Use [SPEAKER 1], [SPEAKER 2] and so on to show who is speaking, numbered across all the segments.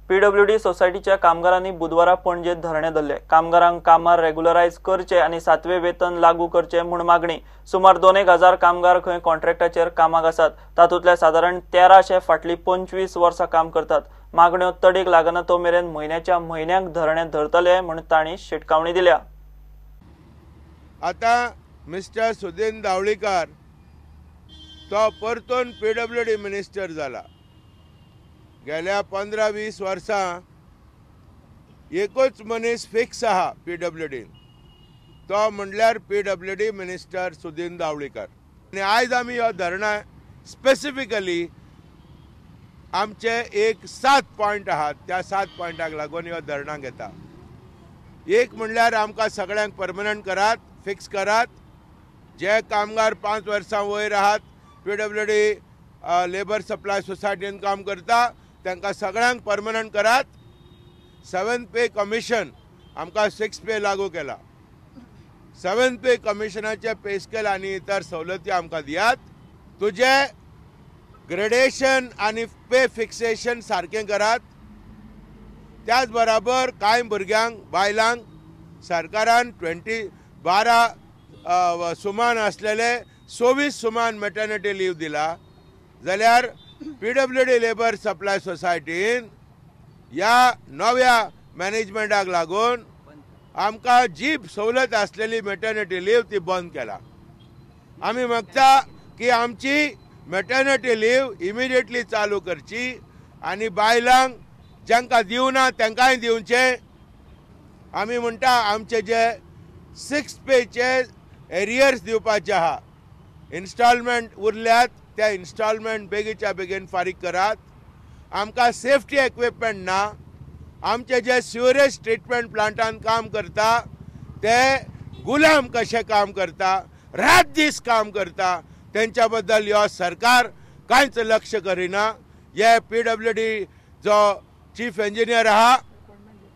[SPEAKER 1] PWD सोसायटीच्या कामगारांनी बुधवारा पणजेत धरणे धरले। कामगारांक कामार रेग्युलरायज करचे आणि 7वे वेतन लागू करचे म्हूण मागणी। सुमार 2,000 कामगार खंय कॉन्ट्रॅक्टाचेर कामाक आसात, तातूंतले सादारण 1300 फाटली 25 वर्सां काम करतात। मागण्यो तडीक लागना तो मेरेन म्हयन्याच्या म्हयन्याक धरणे धरतले म्हूण तांणी शिटकावणी दिल्या।
[SPEAKER 2] आता मिस्टर सुदीन धावळीकर तो परतून पीडब्ल्यूडी मिनिस्टर जाला। गेल्या 15-20 वर्सां एकूच मनीस फिक्स आहा पीडब्ल्यूडी, तो म्हणल्यार पीडब्ल्यूडी मिनिस्टर सुदीन धावळीकर। आनी आयज आमी हो धरणा स्पेसिफिकली आमचे एक 7 पॉयंट आहात, त्या 7 पॉयंटाक लागून हो धरणा घेता। एक म्हणल्यार आमकां सगळ्यांक परमनंट करात, फिक्स करात। जे कामगार 5 वर्सां वयर आहात, पीडब्ल्यूडी लेबर सप्लाय सोसायटीन काम करता, तांकां सगळ्यांक परमनंट करात। 7th पे कमिशन आमकां 6th पे लागू केला। 7th पे कमिशनाचे पे स्केल आनी इतर सवलती आमकां दियात। तुजे ग्रेडेशन आनी पे फिक्सेशन सारकें करात। त्याच बराबर कांय भुरग्यांक बायलांक सरकारान 12 सुमान आसलेले 24 सुमान मॅटर्निटी लीव दिला। जाल्यार पीडब्ल्यूडी लेबर सप्लाय सोसायटीन ह्या नव्या मॅनेजमेंटाक लागून आमकां जी सवलत आसलेली मॅटर्निटी लीव ती बंद केला। आमी मागता की आमची मॅटर्निटी लीव इमिडिएटली चालू करची आनी बायलांक जांकां दिवना तांकांय दिवचे। आमी म्हणटा आमचे जे 6th पेचे एरियर्स दिवपाचे आहा, इन्स्टॉलमेंट उरल्यात, त्या इन्स्टॉलमेंट बेगीच्या बेगीन फारीक करात। आमकां सेफ्टी इक्विपमेंट ना। आमचे जे सिवरेज ट्रीटमेंट प्लांटान काम करता ते गुलाम कशे काम करता, रात दीस काम करता, त्यांच्या बद्दल ह्यो सरकार कांयच लक्ष करिना। हे पीडब्ल्यूडी जो चीफ इंजिनियर आहा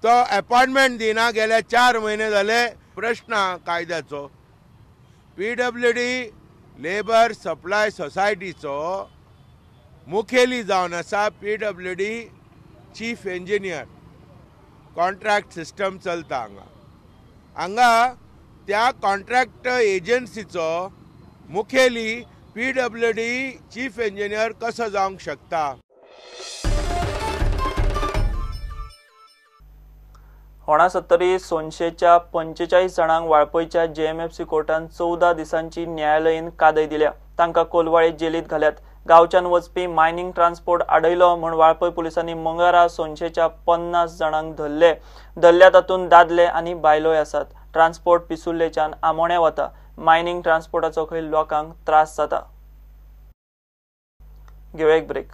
[SPEAKER 2] तो अपॉइंटमेंट दिना, गेल्या 4 महिने जाले। प्रश्न कायद्याचो पीडब्ल्यूडी लेबर सप्लाय सोसायटीचो मुखेली जावन आसा PWD chief engineer. Contract system चलता हांगा त्या कॉन्ट्रॅक्ट एजन्सीचो मुखेली पीडब्ल्यूडी चीफ इंजिनियर कसो जावंक शकता?
[SPEAKER 1] होणासत्तरी सोनशेच्या 45 जाणांक वाळपयच्या जेएमएफसी कोर्टान 14 दिसांची न्यायालयीन कादय दिल्या। तांकां कोलवाळे जेलीत घाल्यात। गांवच्यान वचपी मायनिंग ट्रान्सपोर्ट आडयलो म्हूण वाळपय पुलिसांनी मंगळारा सोनशेच्या 50 जाणांक धरल्या। तातूंत दादले आनी बायलोय आसात। ट्रान्सपोर्ट पिसुल्लेच्यान आमोण्या वता। मायनिंग ट्रान्सपोर्टाचो खंय लोकांक त्रास जाता। घेवया एक ब्रेक।